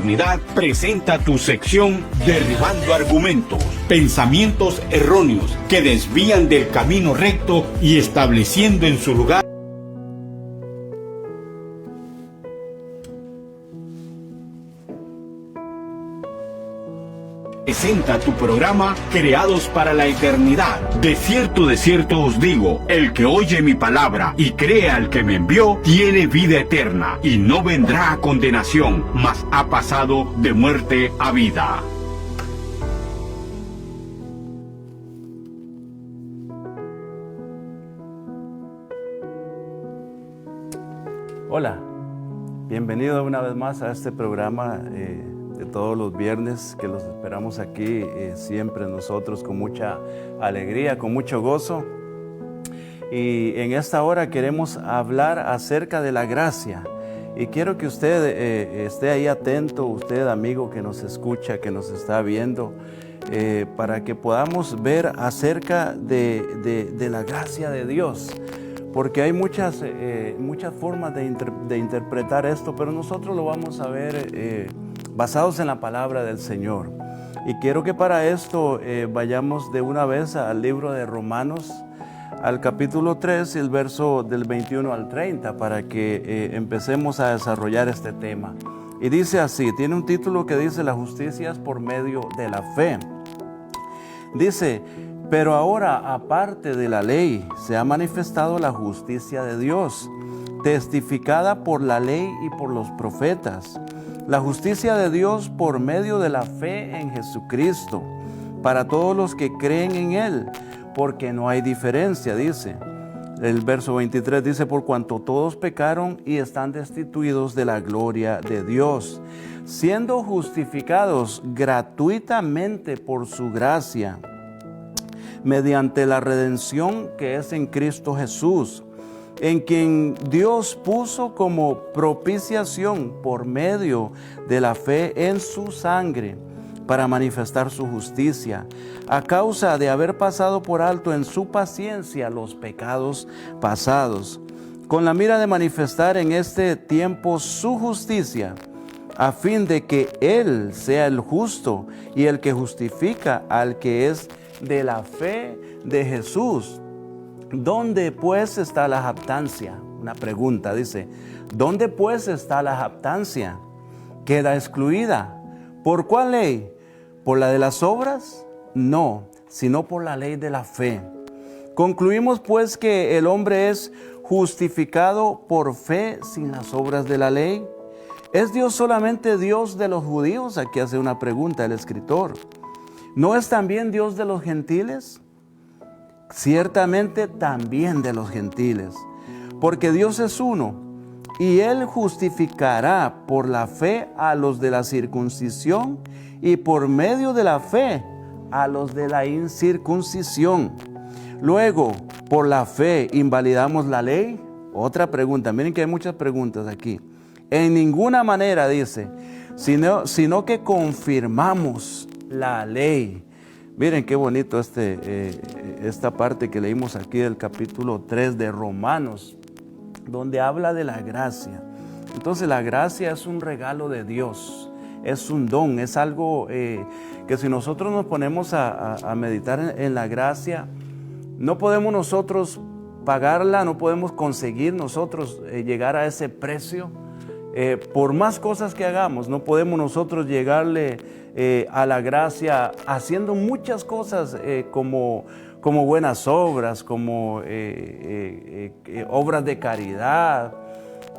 Eternidad presenta tu sección Derribando Argumentos, pensamientos erróneos que desvían del camino recto y estableciendo en su lugar. Presenta tu programa Creados para la Eternidad. De cierto os digo, el que oye mi palabra y cree al que me envió, tiene vida eterna y no vendrá a condenación, mas ha pasado de muerte a vida. Hola, bienvenido una vez más a este programa de todos los viernes, que los esperamos aquí siempre nosotros con mucha alegría, con mucho gozo. Y en esta hora queremos hablar acerca de la gracia. Y quiero que usted esté ahí atento, usted amigo que nos escucha, que nos está viendo, para que podamos ver acerca de la gracia de Dios. Porque hay muchas formas de interpretar esto, pero nosotros lo vamos a ver basados en la palabra del Señor. Y quiero que para esto vayamos de una vez al libro de Romanos, al capítulo 3, el verso del 21 al 30, para que empecemos a desarrollar este tema. Y dice así, tiene un título que dice: la justicia es por medio de la fe. Dice: pero ahora, aparte de la ley, se ha manifestado la justicia de Dios, testificada por la ley y por los profetas. La justicia de Dios por medio de la fe en Jesucristo, para todos los que creen en Él, porque no hay diferencia, dice. El verso 23 dice: por cuanto todos pecaron y están destituidos de la gloria de Dios, siendo justificados gratuitamente por su gracia, mediante la redención que es en Cristo Jesús, en quien Dios puso como propiciación por medio de la fe en su sangre, para manifestar su justicia, a causa de haber pasado por alto en su paciencia los pecados pasados, con la mira de manifestar en este tiempo su justicia, a fin de que Él sea el justo y el que justifica al que es de la fe de Jesús. ¿Dónde pues está la jactancia? Una pregunta, dice: ¿dónde pues está la jactancia? ¿Queda excluida? ¿Por cuál ley? ¿Por la de las obras? No, sino por la ley de la fe. Concluimos pues que el hombre es justificado por fe sin las obras de la ley. ¿Es Dios solamente Dios de los judíos? Aquí hace una pregunta el escritor. ¿No es también Dios de los gentiles? Ciertamente también de los gentiles, porque Dios es uno, y Él justificará por la fe a los de la circuncisión y por medio de la fe a los de la incircuncisión. Luego, por la fe invalidamos la ley. Otra pregunta, miren que hay muchas preguntas aquí. En ninguna manera, dice, sino que confirmamos la ley. Miren qué bonito esta parte que leímos aquí del capítulo 3 de Romanos, donde habla de la gracia. Entonces la gracia es un regalo de Dios, es un don, es algo que si nosotros nos ponemos a meditar en la gracia, no podemos nosotros pagarla, no podemos conseguir nosotros llegar a ese precio. Por más cosas que hagamos, no podemos nosotros llegarle a la gracia haciendo muchas cosas como buenas obras, como obras de caridad,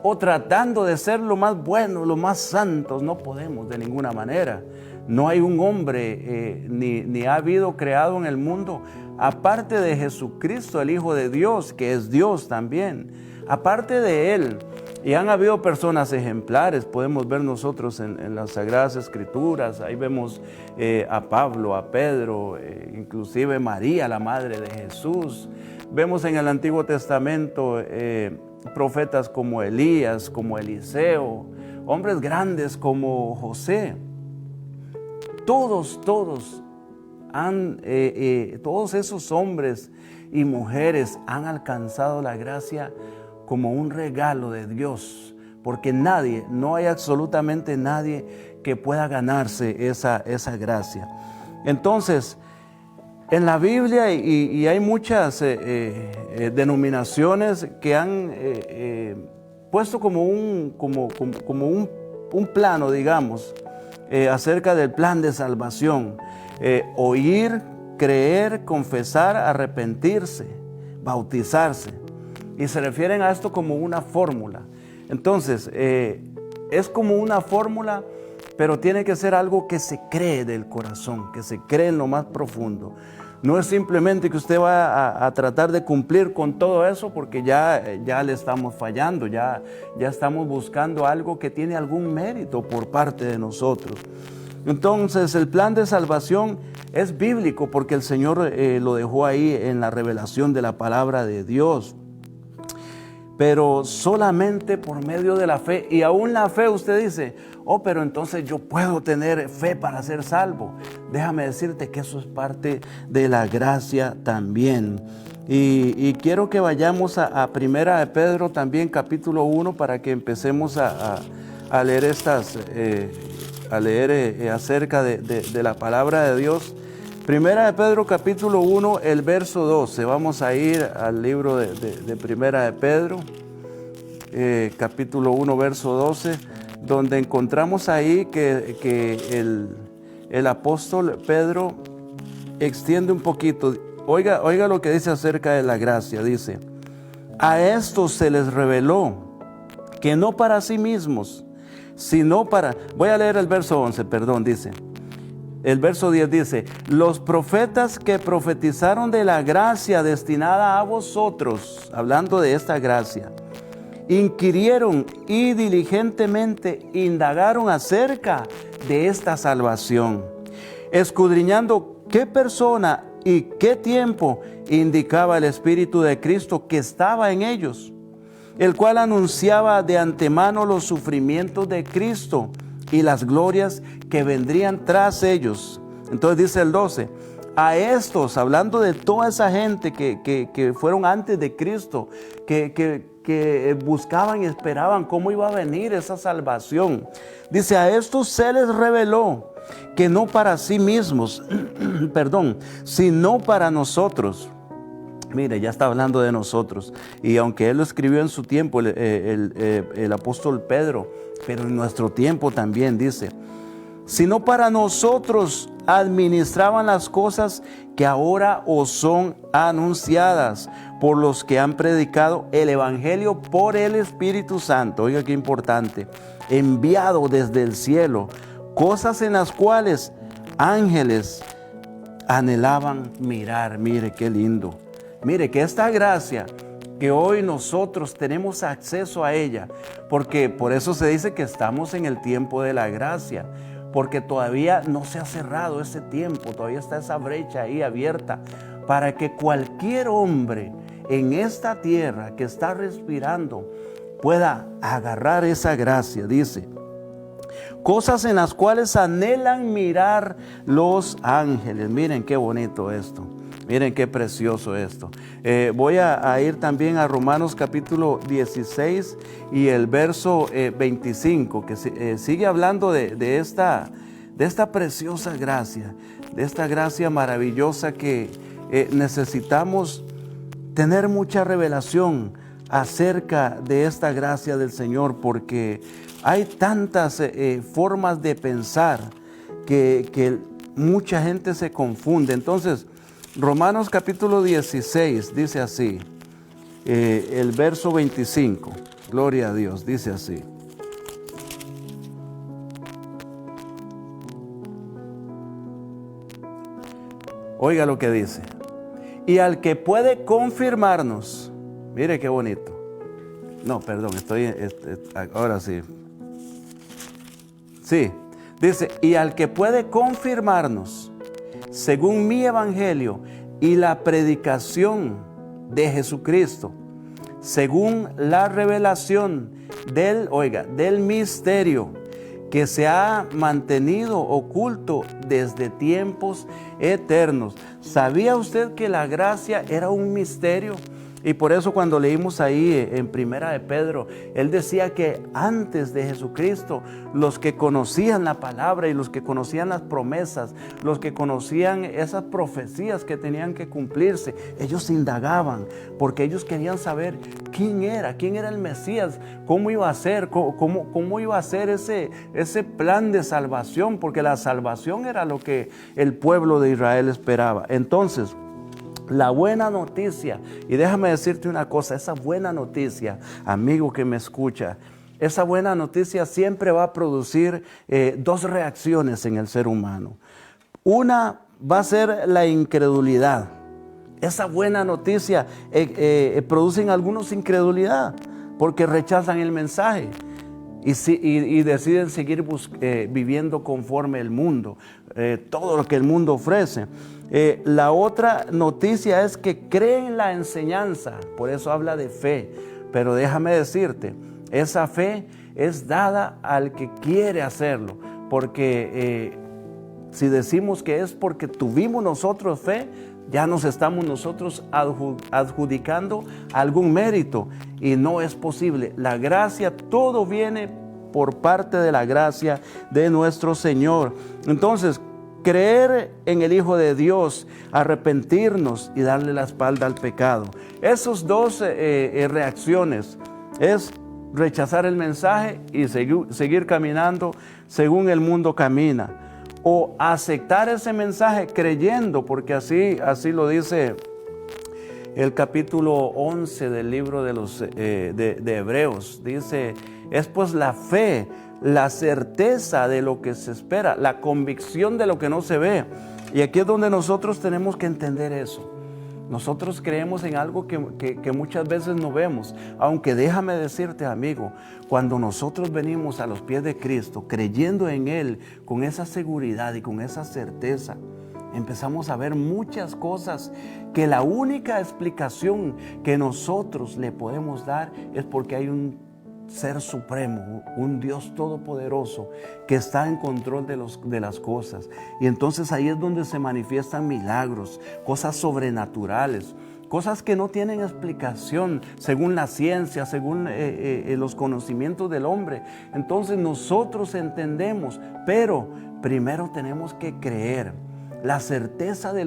o tratando de ser lo más bueno, lo más santos. No podemos de ninguna manera. No hay un hombre ni ha habido creado en el mundo, aparte de Jesucristo, el Hijo de Dios, que es Dios también, aparte de Él. Y han habido personas ejemplares, podemos ver nosotros en las Sagradas Escrituras. Ahí vemos a Pablo, a Pedro, inclusive María, la madre de Jesús. Vemos en el Antiguo Testamento profetas como Elías, como Eliseo, hombres grandes como José. Todos esos hombres y mujeres han alcanzado la gracia como un regalo de Dios porque nadie, no hay absolutamente nadie que pueda ganarse esa gracia. Entonces, en la Biblia, y hay muchas denominaciones que han puesto como un plano, digamos, acerca del plan de salvación. Oír, creer, confesar, arrepentirse, bautizarse. Y se refieren a esto como una fórmula. Entonces, es como una fórmula, pero tiene que ser algo que se cree del corazón, que se cree en lo más profundo. No es simplemente que usted va a tratar de cumplir con todo eso porque ya le estamos fallando, ya estamos buscando algo que tiene algún mérito por parte de nosotros. Entonces, el plan de salvación es bíblico porque el Señor lo dejó ahí en la revelación de la palabra de Dios. Pero solamente por medio de la fe, y aún la fe usted dice, pero entonces yo puedo tener fe para ser salvo. Déjame decirte que eso es parte de la gracia también. Y quiero que vayamos a Primera de Pedro también, capítulo 1, para que empecemos a leer acerca de la palabra de Dios. Primera de Pedro capítulo 1, el verso 12. Vamos a ir al libro de Primera de Pedro, capítulo 1, verso 12, donde encontramos ahí que el apóstol Pedro extiende un poquito. Oiga lo que dice acerca de la gracia. Dice, a estos se les reveló que no para sí mismos, sino para... Voy a leer el verso 11, perdón, dice... El verso 10 dice, los profetas que profetizaron de la gracia destinada a vosotros, hablando de esta gracia, inquirieron y diligentemente indagaron acerca de esta salvación, escudriñando qué persona y qué tiempo indicaba el Espíritu de Cristo que estaba en ellos, el cual anunciaba de antemano los sufrimientos de Cristo y las glorias que vendrían tras ellos. Entonces dice el 12, a estos, hablando de toda esa gente que fueron antes de Cristo, que buscaban y esperaban cómo iba a venir esa salvación. Dice, a estos se les reveló que no para sí mismos, perdón, sino para nosotros. Mire, ya está hablando de nosotros. Y aunque él lo escribió en su tiempo, el apóstol Pedro, pero en nuestro tiempo también dice, sino para nosotros administraban las cosas que ahora os son anunciadas por los que han predicado el Evangelio por el Espíritu Santo. Oiga qué importante, enviado desde el cielo, cosas en las cuales ángeles anhelaban mirar. Mire qué lindo. Mire que esta gracia que hoy nosotros tenemos acceso a ella, porque por eso se dice que estamos en el tiempo de la gracia, porque todavía no se ha cerrado ese tiempo, todavía está esa brecha ahí abierta, para que cualquier hombre en esta tierra que está respirando pueda agarrar esa gracia, dice. Cosas en las cuales anhelan mirar los ángeles. Miren qué bonito esto. Miren qué precioso esto. Voy a ir también a Romanos capítulo 16 y el verso 25, que sigue hablando de esta preciosa gracia, de esta gracia maravillosa que necesitamos tener mucha revelación acerca de esta gracia del Señor, porque hay tantas formas de pensar que mucha gente se confunde. Entonces, Romanos capítulo 16 dice así, el verso 25, gloria a Dios, dice así. Oiga lo que dice. Y al que puede confirmarnos, mire qué bonito. No, perdón, ahora sí. Sí, dice, y al que puede confirmarnos, según mi evangelio y la predicación de Jesucristo, según la revelación del misterio que se ha mantenido oculto desde tiempos eternos. ¿Sabía usted que la gracia era un misterio? Y por eso cuando leímos ahí en Primera de Pedro, él decía que antes de Jesucristo, los que conocían la palabra y los que conocían las promesas, los que conocían esas profecías que tenían que cumplirse, ellos indagaban, porque ellos querían saber quién era el Mesías, cómo iba a ser, cómo iba a ser ese plan de salvación, porque la salvación era lo que el pueblo de Israel esperaba. Entonces, la buena noticia, y déjame decirte una cosa, esa buena noticia, amigo que me escucha, esa buena noticia siempre va a producir dos reacciones en el ser humano. Una va a ser la incredulidad. Esa buena noticia produce en algunos incredulidad porque rechazan el mensaje y deciden seguir viviendo conforme el mundo, todo lo que el mundo ofrece. La otra noticia es que creen la enseñanza, por eso habla de fe. Pero déjame decirte, esa fe es dada al que quiere hacerlo, porque si decimos que es porque tuvimos nosotros fe, ya nos estamos nosotros adjudicando algún mérito, y no es posible. La gracia, todo viene por parte de la gracia de nuestro Señor. Entonces, creer en el Hijo de Dios, arrepentirnos y darle la espalda al pecado. Esas dos reacciones es rechazar el mensaje y seguir caminando según el mundo camina, o aceptar ese mensaje creyendo, porque así lo dice el capítulo 11 del libro de Hebreos. Dice, es pues la fe, la certeza de lo que se espera, la convicción de lo que no se ve. Y aquí es donde nosotros tenemos que entender eso. Nosotros creemos en algo que muchas veces no vemos, aunque déjame decirte, amigo, cuando nosotros venimos a los pies de Cristo, creyendo en Él, con esa seguridad y con esa certeza, empezamos a ver muchas cosas que la única explicación que nosotros le podemos dar es porque hay un Ser supremo, un Dios todopoderoso que está en control de las cosas. Y entonces ahí es donde se manifiestan milagros, cosas sobrenaturales, cosas que no tienen explicación según la ciencia, según los conocimientos del hombre. Entonces nosotros entendemos, pero primero tenemos que creer. La certeza de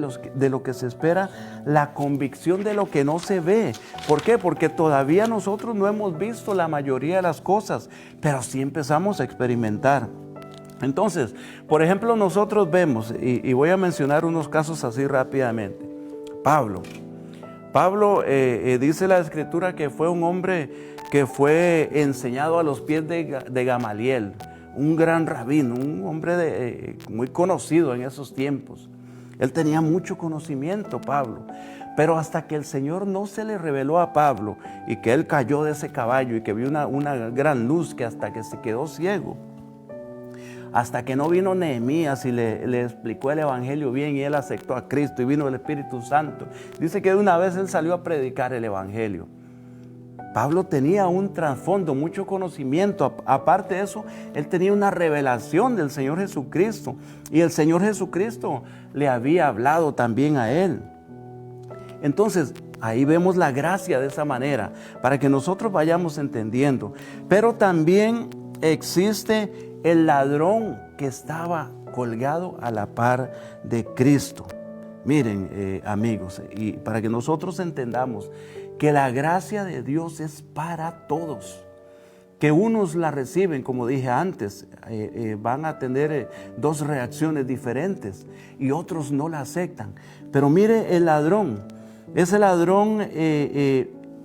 lo que se espera, la convicción de lo que no se ve. ¿Por qué? Porque todavía nosotros no hemos visto la mayoría de las cosas, pero sí empezamos a experimentar. Entonces, por ejemplo, nosotros vemos, y voy a mencionar unos casos así rápidamente. Pablo, dice la Escritura que fue un hombre que fue enseñado a los pies de Gamaliel, un gran rabino, un hombre muy conocido en esos tiempos. Él tenía mucho conocimiento, Pablo, pero hasta que el Señor no se le reveló a Pablo y que él cayó de ese caballo y que vio una gran luz, que hasta que se quedó ciego, hasta que no vino Nehemías y le explicó el evangelio bien y él aceptó a Cristo y vino el Espíritu Santo. Dice que de una vez él salió a predicar el evangelio. Pablo tenía un trasfondo, mucho conocimiento. Aparte de eso, él tenía una revelación del Señor Jesucristo. Y el Señor Jesucristo le había hablado también a él. Entonces, ahí vemos la gracia de esa manera, para que nosotros vayamos entendiendo. Pero también existe el ladrón que estaba colgado a la par de Cristo. Miren, amigos, y para que nosotros entendamos que la gracia de Dios es para todos, que unos la reciben, como dije antes, van a tener dos reacciones diferentes y otros no la aceptan. Pero mire el ladrón, ese ladrón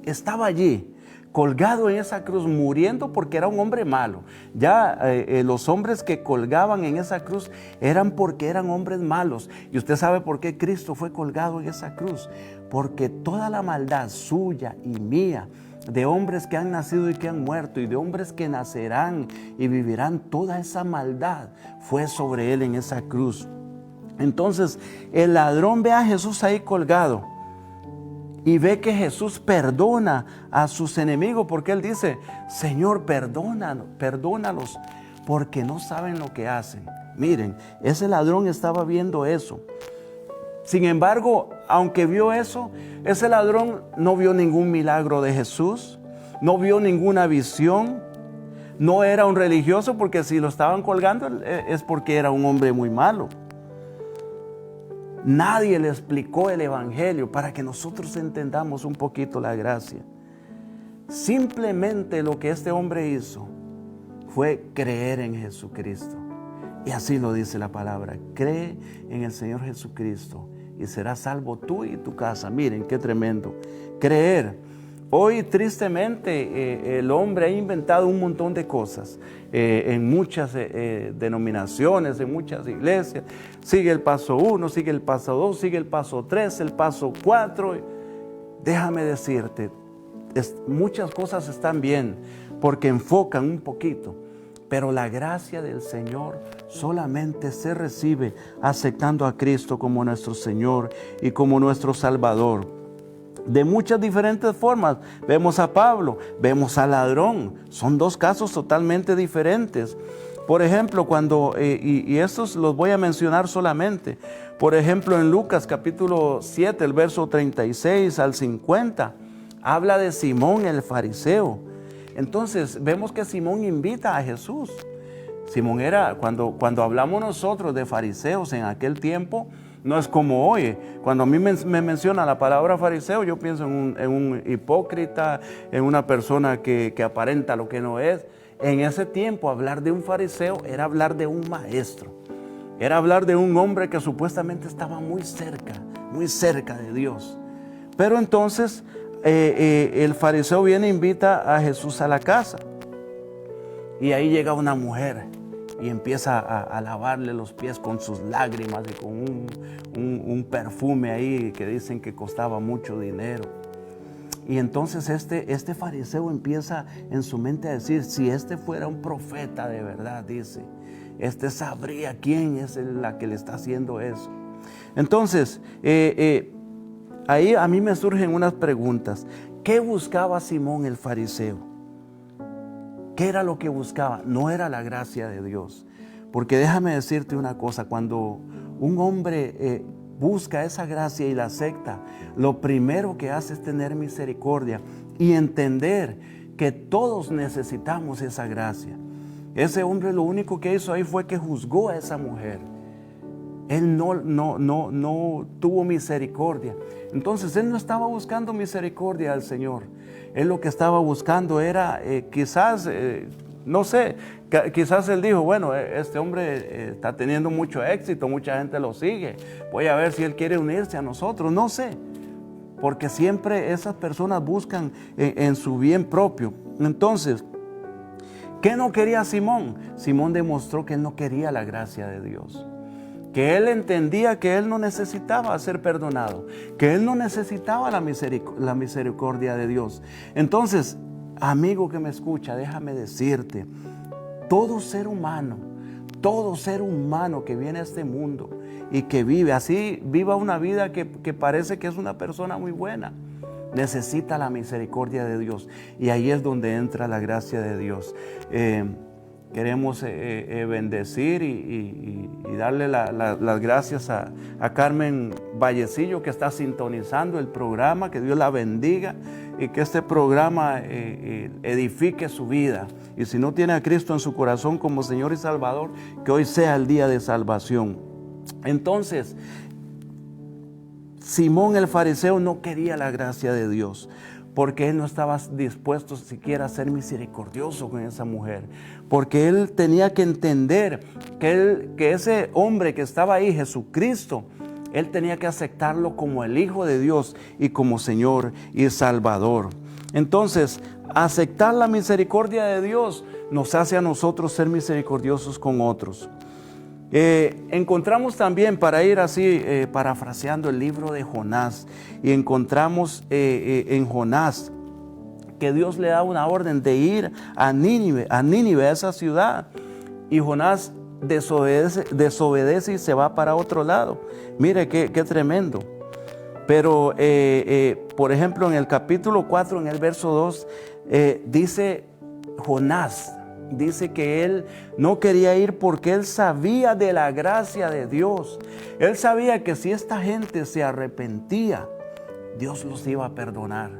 estaba allí, colgado en esa cruz, muriendo porque era un hombre malo. Ya los hombres que colgaban en esa cruz eran porque eran hombres malos. Y usted sabe por qué Cristo fue colgado en esa cruz. Porque toda la maldad suya y mía, de hombres que han nacido y que han muerto, y de hombres que nacerán y vivirán, toda esa maldad fue sobre él en esa cruz. Entonces el ladrón ve a Jesús ahí colgado y ve que Jesús perdona a sus enemigos, porque él dice: Señor, perdónalos, porque no saben lo que hacen. Miren, ese ladrón estaba viendo eso. Sin embargo, aunque vio eso, ese ladrón no vio ningún milagro de Jesús, no vio ninguna visión, no era un religioso, porque si lo estaban colgando es porque era un hombre muy malo. Nadie le explicó el evangelio para que nosotros entendamos un poquito la gracia. Simplemente lo que este hombre hizo fue creer en Jesucristo. Y así lo dice la palabra: cree en el Señor Jesucristo y serás salvo tú y tu casa. Miren qué tremendo. Creer. Hoy tristemente el hombre ha inventado un montón de cosas en muchas denominaciones, en muchas iglesias. Sigue el paso 1, sigue el paso 2, sigue el paso 3, el paso 4. Déjame decirte, muchas cosas están bien porque enfocan un poquito, pero la gracia del Señor solamente se recibe aceptando a Cristo como nuestro Señor y como nuestro Salvador. De muchas diferentes formas. Vemos a Pablo, vemos al ladrón. Son dos casos totalmente diferentes. Por ejemplo, y estos los voy a mencionar solamente. Por ejemplo, en Lucas capítulo 7, el verso 36 al 50, habla de Simón el fariseo. Entonces, vemos que Simón invita a Jesús. Simón era, cuando hablamos nosotros de fariseos en aquel tiempo, no es como hoy. Cuando a mí me menciona la palabra fariseo, yo pienso en un hipócrita, en una persona que aparenta lo que no es. En ese tiempo, hablar de un fariseo era hablar de un maestro. Era hablar de un hombre que supuestamente estaba muy cerca de Dios. Pero entonces, el fariseo viene e invita a Jesús a la casa. Y ahí llega una mujer y empieza a lavarle los pies con sus lágrimas y con un perfume ahí que dicen que costaba mucho dinero. Y entonces este fariseo empieza en su mente a decir: si este fuera un profeta de verdad, dice, este sabría quién es la que le está haciendo eso. Entonces, ahí a mí me surgen unas preguntas. ¿Qué buscaba Simón el fariseo? ¿Qué era lo que buscaba? No era la gracia de Dios. Porque déjame decirte una cosa: cuando un hombre busca esa gracia y la acepta, lo primero que hace es tener misericordia y entender que todos necesitamos esa gracia. Ese hombre lo único que hizo ahí fue que juzgó a esa mujer. Él no tuvo misericordia. Entonces él no estaba buscando misericordia al Señor. Él lo que estaba buscando era quizás él dijo: bueno, este hombre está teniendo mucho éxito, mucha gente lo sigue, voy a ver si él quiere unirse a nosotros. No sé, porque siempre esas personas buscan en su bien propio. Entonces, ¿qué no quería Simón? Simón demostró que él no quería la gracia de Dios, que él entendía que él no necesitaba ser perdonado, que él no necesitaba la misericordia de Dios. Entonces, amigo que me escucha, déjame decirte, todo ser humano que viene a este mundo y que viva una vida que parece que es una persona muy buena, necesita la misericordia de Dios. Y ahí es donde entra la gracia de Dios. Queremos bendecir y darle las gracias a Carmen Vallecillo, que está sintonizando el programa. Que Dios la bendiga y que este programa edifique su vida. Y si no tiene a Cristo en su corazón como Señor y Salvador, que hoy sea el día de salvación. Entonces, Simón el fariseo no quería la gracia de Dios, porque él no estaba dispuesto siquiera a ser misericordioso con esa mujer, porque él tenía que entender que ese hombre que estaba ahí, Jesucristo, él tenía que aceptarlo como el Hijo de Dios y como Señor y Salvador. Entonces, aceptar la misericordia de Dios nos hace a nosotros ser misericordiosos con otros. Encontramos también, para ir así parafraseando el libro de Jonás, y encontramos en Jonás que Dios le da una orden de ir a Nínive, a esa ciudad, y Jonás desobedece y se va para otro lado. Mire qué tremendo. Pero por ejemplo, en el capítulo 4, en el verso 2, dice Jonás, dice que él no quería ir porque él sabía de la gracia de Dios. Él sabía que si esta gente se arrepentía, Dios los iba a perdonar.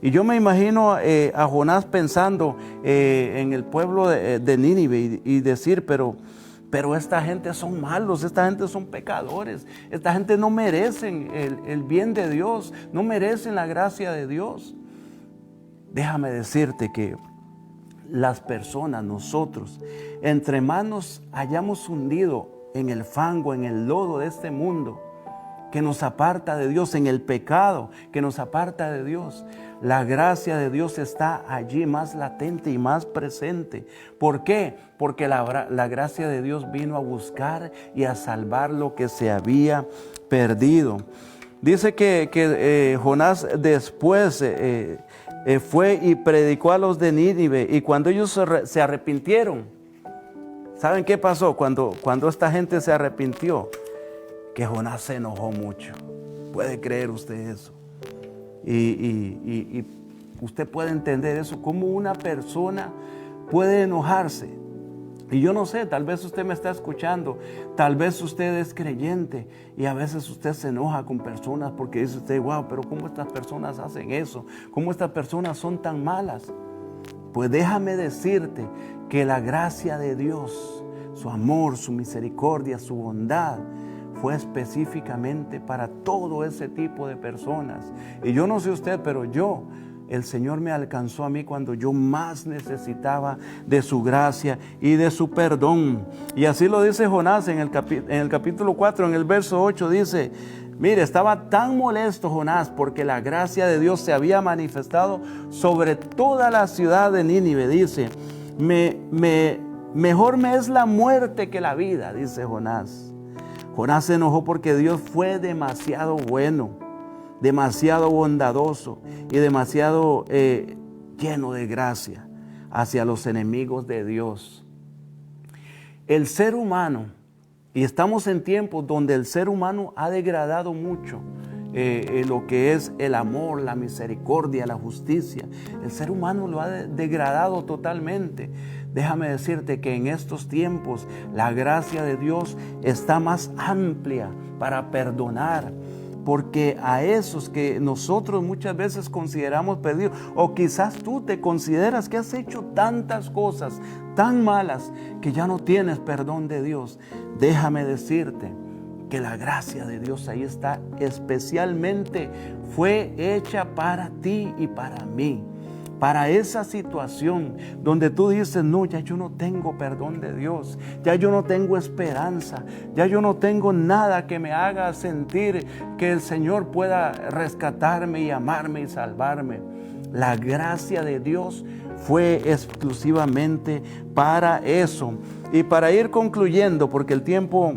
Y yo me imagino a Jonás pensando en el pueblo de Nínive y decir, pero esta gente son malos, esta gente son pecadores, esta gente no merecen el bien de Dios, no merecen la gracia de Dios. Déjame decirte que las personas, nosotros, entre más nos hayamos hundido en el fango, en el lodo de este mundo, que nos aparta de Dios, en el pecado que nos aparta de Dios, la gracia de Dios está allí más latente y más presente. ¿Por qué? Porque la gracia de Dios vino a buscar y a salvar lo que se había perdido. Dice que Jonás después fue y predicó a los de Nínive, y cuando ellos se arrepintieron, ¿saben qué pasó? Cuando esta gente se arrepintió, que Jonás se enojó mucho. ¿Puede creer usted eso? Y usted puede entender eso, cómo una persona puede enojarse. Y yo no sé, tal vez usted me está escuchando, tal vez usted es creyente y a veces usted se enoja con personas porque dice usted, wow, pero ¿cómo estas personas hacen eso? ¿Cómo estas personas son tan malas? Pues déjame decirte que la gracia de Dios, su amor, su misericordia, su bondad, fue específicamente para todo ese tipo de personas. Y yo no sé usted, pero el Señor me alcanzó a mí cuando yo más necesitaba de su gracia y de su perdón. Y así lo dice Jonás en el capítulo 4, en el verso 8, dice, mire, estaba tan molesto Jonás porque la gracia de Dios se había manifestado sobre toda la ciudad de Nínive. Dice, mejor me es la muerte que la vida, dice Jonás. Jonás se enojó porque Dios fue demasiado bueno, demasiado bondadoso y demasiado lleno de gracia hacia los enemigos de Dios. El ser humano, y estamos en tiempos donde el ser humano ha degradado mucho lo que es el amor, la misericordia, la justicia. El ser humano lo ha degradado totalmente. Déjame decirte que en estos tiempos la gracia de Dios está más amplia para perdonar, porque a esos que nosotros muchas veces consideramos perdidos, o quizás tú te consideras que has hecho tantas cosas tan malas que ya no tienes perdón de Dios, déjame decirte que la gracia de Dios ahí está, especialmente fue hecha para ti y para mí. Para esa situación donde tú dices, no, ya yo no tengo perdón de Dios, ya yo no tengo esperanza, ya yo no tengo nada que me haga sentir que el Señor pueda rescatarme y amarme y salvarme. La gracia de Dios fue exclusivamente para eso. Y para ir concluyendo, porque el tiempo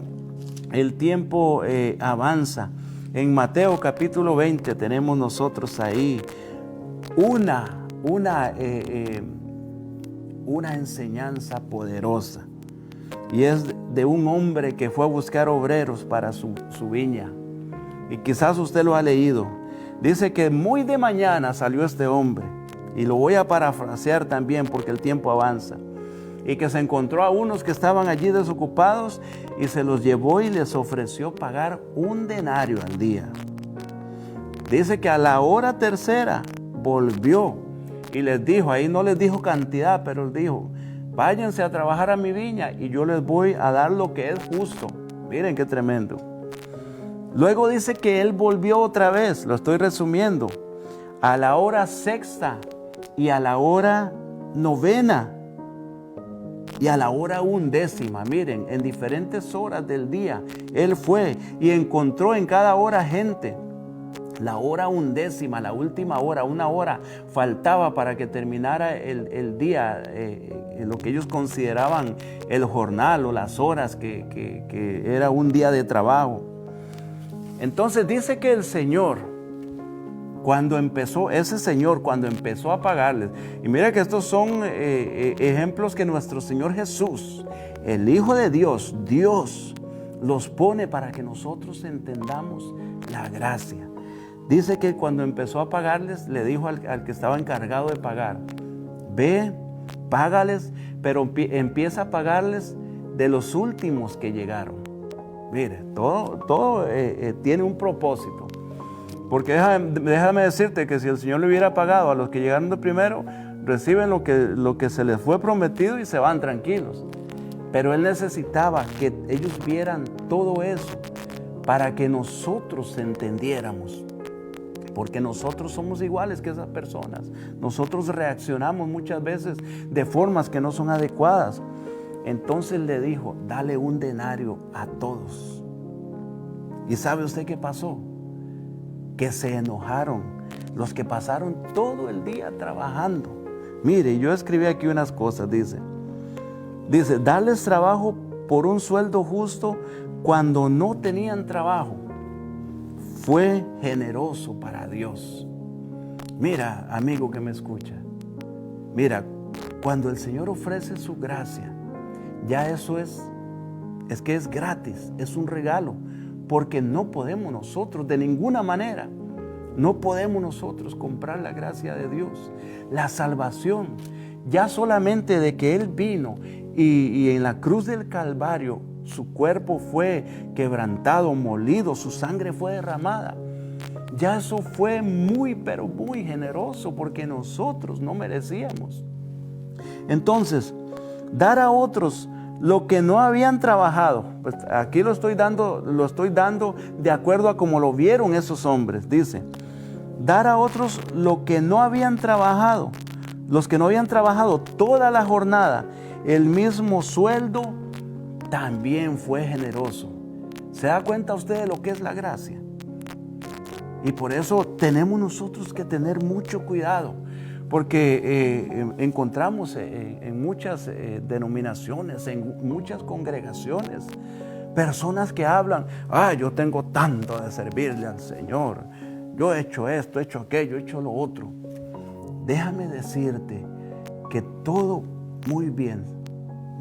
avanza, en Mateo capítulo 20 tenemos nosotros ahí una enseñanza poderosa, y es de un hombre que fue a buscar obreros para su viña, y quizás usted lo ha leído. Dice que muy de mañana salió este hombre, y lo voy a parafrasear también porque el tiempo avanza, y que se encontró a unos que estaban allí desocupados y se los llevó y les ofreció pagar 1 denario al día. Dice que a la hora tercera volvió y les dijo, ahí no les dijo cantidad, pero les dijo, váyanse a trabajar a mi viña y yo les voy a dar lo que es justo. Miren qué tremendo. Luego dice que él volvió otra vez, lo estoy resumiendo, a la hora sexta y a la hora novena y a la hora 11. Miren, en diferentes horas del día él fue y encontró en cada hora gente. La hora 11, la última hora, 1 hora faltaba para que terminara el día, lo que ellos consideraban el jornal o las horas que era un día de trabajo. Entonces dice que el Señor, cuando empezó a pagarles, y mira que estos son ejemplos que nuestro Señor Jesús, el Hijo de Dios, Dios, los pone para que nosotros entendamos la gracia. Dice que cuando empezó a pagarles, le dijo al que estaba encargado de pagar, ve págales, pero empieza a pagarles de los últimos que llegaron. Mire, todo tiene un propósito. Porque déjame decirte que si el Señor le hubiera pagado a los que llegaron de primero, reciben lo que se les fue prometido y se van tranquilos. Pero Él necesitaba que ellos vieran todo eso para que nosotros entendiéramos. Porque nosotros somos iguales que esas personas. Nosotros reaccionamos muchas veces de formas que no son adecuadas. Entonces le dijo, dale un denario a todos. ¿Y sabe usted qué pasó? Que se enojaron los que pasaron todo el día trabajando. Mire, yo escribí aquí unas cosas, dice, darles trabajo por un sueldo justo cuando no tenían trabajo. Fue generoso para Dios. Mira, amigo que me escucha, mira, cuando el Señor ofrece su gracia, ya eso es que es gratis, es un regalo, porque no podemos nosotros de ninguna manera, no podemos nosotros comprar la gracia de Dios, la salvación. Ya solamente de que Él vino y en la cruz del Calvario su cuerpo fue quebrantado, molido, su sangre fue derramada. Ya eso fue muy, pero muy generoso porque nosotros no merecíamos. Entonces, dar a otros lo que no habían trabajado, pues aquí lo estoy dando de acuerdo a cómo lo vieron esos hombres. Dice, dar a otros lo que no habían trabajado, los que no habían trabajado toda la jornada, el mismo sueldo, también fue generoso. ¿Se da cuenta usted de lo que es la gracia? Y por eso tenemos nosotros que tener mucho cuidado, porque encontramos en muchas denominaciones, en muchas congregaciones, personas que hablan, yo tengo tanto de servirle al Señor, yo he hecho esto, he hecho aquello, he hecho lo otro. Déjame decirte que todo muy bien,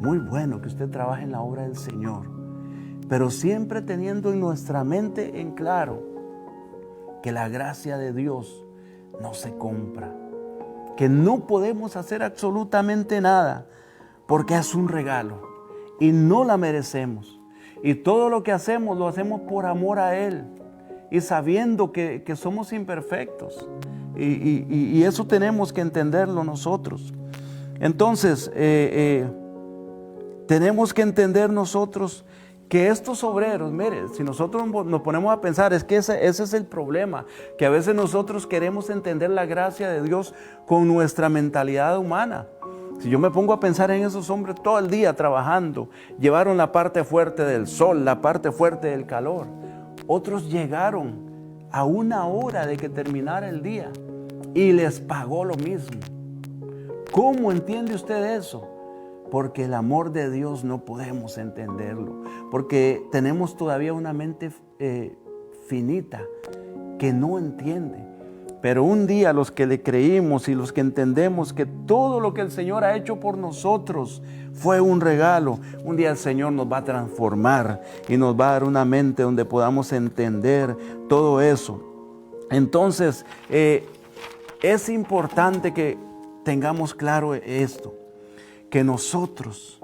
muy bueno que usted trabaje en la obra del Señor, pero siempre teniendo en nuestra mente en claro que la gracia de Dios no se compra, que no podemos hacer absolutamente nada porque es un regalo y no la merecemos. Y todo lo que hacemos lo hacemos por amor a Él y sabiendo que somos imperfectos. Y eso tenemos que entenderlo nosotros. Entonces, tenemos que entender nosotros que estos obreros, mire, si nosotros nos ponemos a pensar, es que ese es el problema, que a veces nosotros queremos entender la gracia de Dios con nuestra mentalidad humana. Si yo me pongo a pensar en esos hombres todo el día trabajando, llevaron la parte fuerte del sol, la parte fuerte del calor. Otros llegaron a 1 hora de que terminara el día y les pagó lo mismo. ¿Cómo entiende usted eso? Porque el amor de Dios no podemos entenderlo, porque tenemos todavía una mente finita que no entiende. Pero un día los que le creímos y los que entendemos que todo lo que el Señor ha hecho por nosotros fue un regalo, un día el Señor nos va a transformar y nos va a dar una mente donde podamos entender todo eso. Entonces, es importante que tengamos claro esto, que nosotros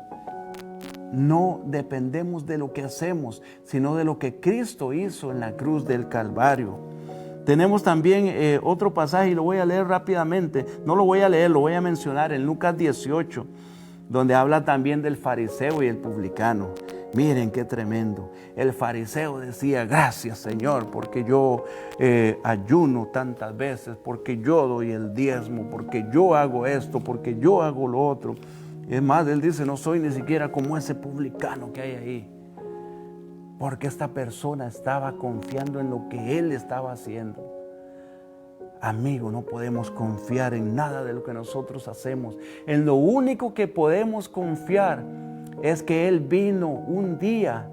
no dependemos de lo que hacemos, sino de lo que Cristo hizo en la cruz del Calvario. Tenemos también otro pasaje y lo voy a leer rápidamente. No lo voy a leer, lo voy a mencionar en Lucas 18, donde habla también del fariseo y el publicano. Miren qué tremendo. El fariseo decía, gracias Señor, porque yo ayuno tantas veces, porque yo doy el diezmo, porque yo hago esto, porque yo hago lo otro. Es más, él dice, no soy ni siquiera como ese publicano que hay ahí. Porque esta persona estaba confiando en lo que él estaba haciendo. Amigo, no podemos confiar en nada de lo que nosotros hacemos. En lo único que podemos confiar es que Él vino un día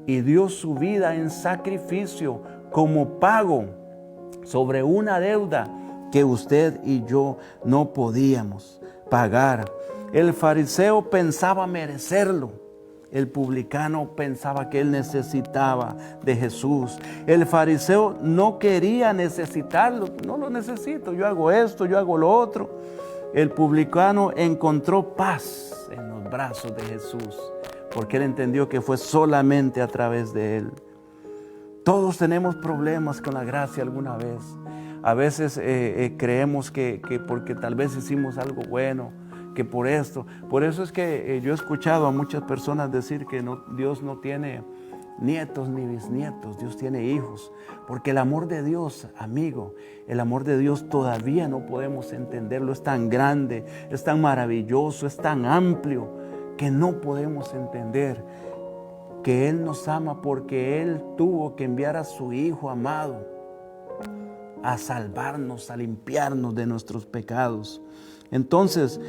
y dio su vida en sacrificio como pago sobre una deuda que usted y yo no podíamos pagar. El fariseo pensaba merecerlo. El publicano pensaba que él necesitaba de Jesús. El fariseo no quería necesitarlo. No lo necesito, yo hago esto, yo hago lo otro. el publicano encontró paz en los brazos de Jesús, porque él entendió que fue solamente a través de él. Todos tenemos problemas con la gracia alguna vez. A veces creemos que porque tal vez hicimos algo bueno, que por esto. Por eso es que yo he escuchado a muchas personas decir que Dios no tiene nietos ni bisnietos, Dios tiene hijos. Porque el amor de Dios, amigo, el amor de Dios todavía no podemos entenderlo. Es tan grande, es tan maravilloso, es tan amplio, que no podemos entender que Él nos ama porque Él tuvo que enviar a su Hijo amado a salvarnos, a limpiarnos de nuestros pecados. Entonces,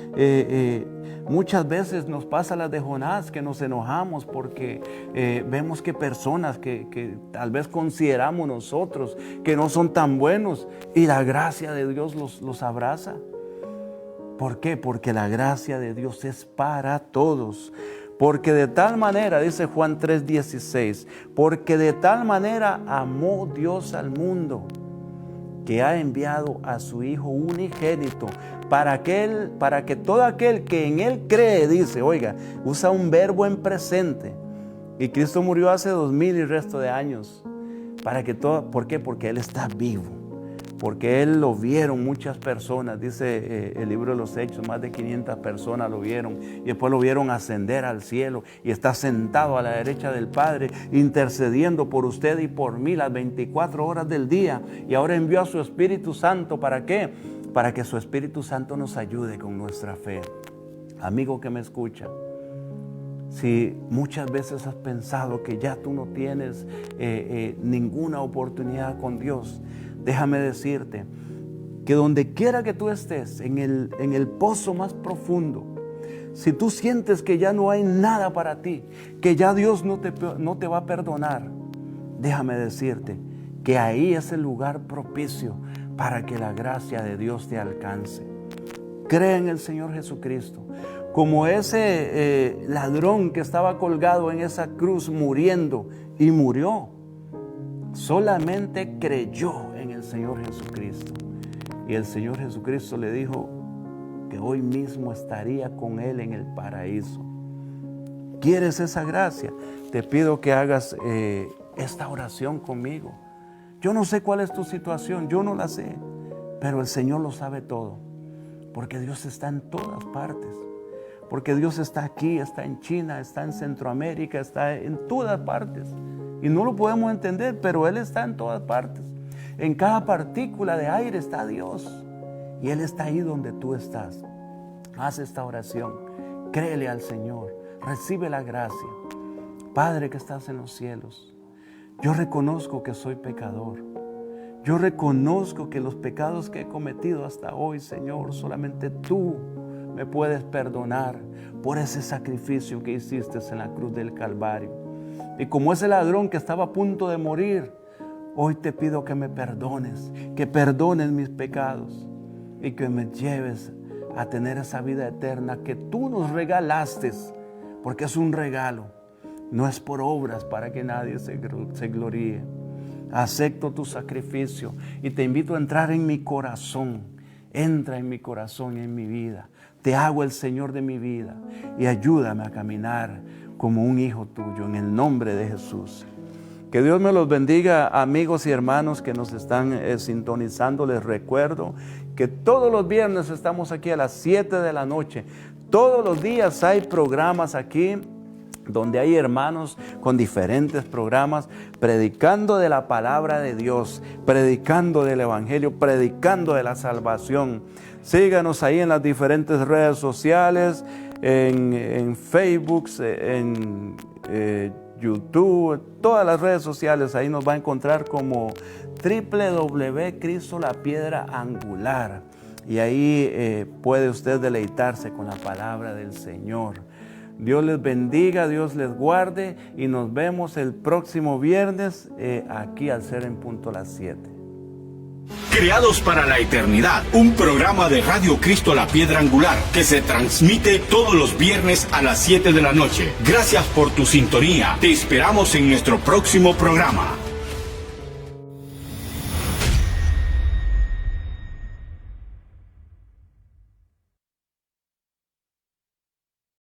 muchas veces nos pasa la de Jonás, que nos enojamos porque vemos que personas que tal vez consideramos nosotros que no son tan buenos, y la gracia de Dios los abraza. ¿Por qué? Porque la gracia de Dios es para todos. Porque de tal manera, dice Juan 3:16, porque de tal manera amó Dios al mundo, que ha enviado a su Hijo unigénito, para que todo aquel que en Él cree, dice, oiga, usa un verbo en presente. Y Cristo murió hace 2000 y resto de años. ¿Por qué? Porque Él está vivo. Porque Él lo vieron muchas personas, dice el libro de los Hechos, más de 500 personas lo vieron, y después lo vieron ascender al cielo, y está sentado a la derecha del Padre, intercediendo por usted y por mí las 24 horas del día, y ahora envió a su Espíritu Santo. ¿Para qué? Para que su Espíritu Santo nos ayude con nuestra fe. Amigo que me escucha, si muchas veces has pensado que ya tú no tienes ninguna oportunidad con Dios, déjame decirte que donde quiera que tú estés, en el pozo más profundo, si tú sientes que ya no hay nada para ti, que ya Dios no te va a perdonar, déjame decirte que ahí es el lugar propicio para que la gracia de Dios te alcance. Cree en el Señor Jesucristo. Como ese ladrón que estaba colgado en esa cruz muriendo, y murió, solamente creyó en el Señor Jesucristo. Y el Señor Jesucristo le dijo que hoy mismo estaría con Él en el paraíso. ¿Quieres esa gracia? Te pido que hagas esta oración conmigo. Yo no sé cuál es tu situación, yo no la sé, pero el Señor lo sabe todo. Porque Dios está en todas partes. Porque Dios está aquí, está en China, está en Centroamérica, está en todas partes. Y no lo podemos entender, pero Él está en todas partes. En cada partícula de aire está Dios. Y Él está ahí donde tú estás. Haz esta oración. Créele al Señor. Recibe la gracia. Padre que estás en los cielos, yo reconozco que soy pecador. Yo reconozco que los pecados que he cometido hasta hoy, Señor, solamente tú me puedes perdonar por ese sacrificio que hiciste en la cruz del Calvario. Y como ese ladrón que estaba a punto de morir, hoy te pido que me perdones, que perdones mis pecados y que me lleves a tener esa vida eterna que tú nos regalaste, porque es un regalo, no es por obras para que nadie se gloríe. Acepto tu sacrificio y te invito a entrar en mi corazón. Entra en mi corazón y en mi vida. Te hago el Señor de mi vida y ayúdame a caminar como un hijo tuyo, en el nombre de Jesús. Que Dios me los bendiga, amigos y hermanos que nos están sintonizando. Les recuerdo que todos los viernes estamos aquí a las 7 de la noche. Todos los días hay programas aquí donde hay hermanos con diferentes programas predicando de la palabra de Dios, predicando del Evangelio, predicando de la salvación. Síganos ahí en las diferentes redes sociales, en Facebook, en YouTube, todas las redes sociales. Ahí nos va a encontrar como www.Cristo la Piedra Angular. Y ahí puede usted deleitarse con la palabra del Señor. Dios les bendiga, Dios les guarde y nos vemos el próximo viernes aquí al ser en punto las 7. Creados para la eternidad, un programa de Radio Cristo la Piedra Angular que se transmite todos los viernes a las 7 de la noche. Gracias por tu sintonía. Te esperamos en nuestro próximo programa.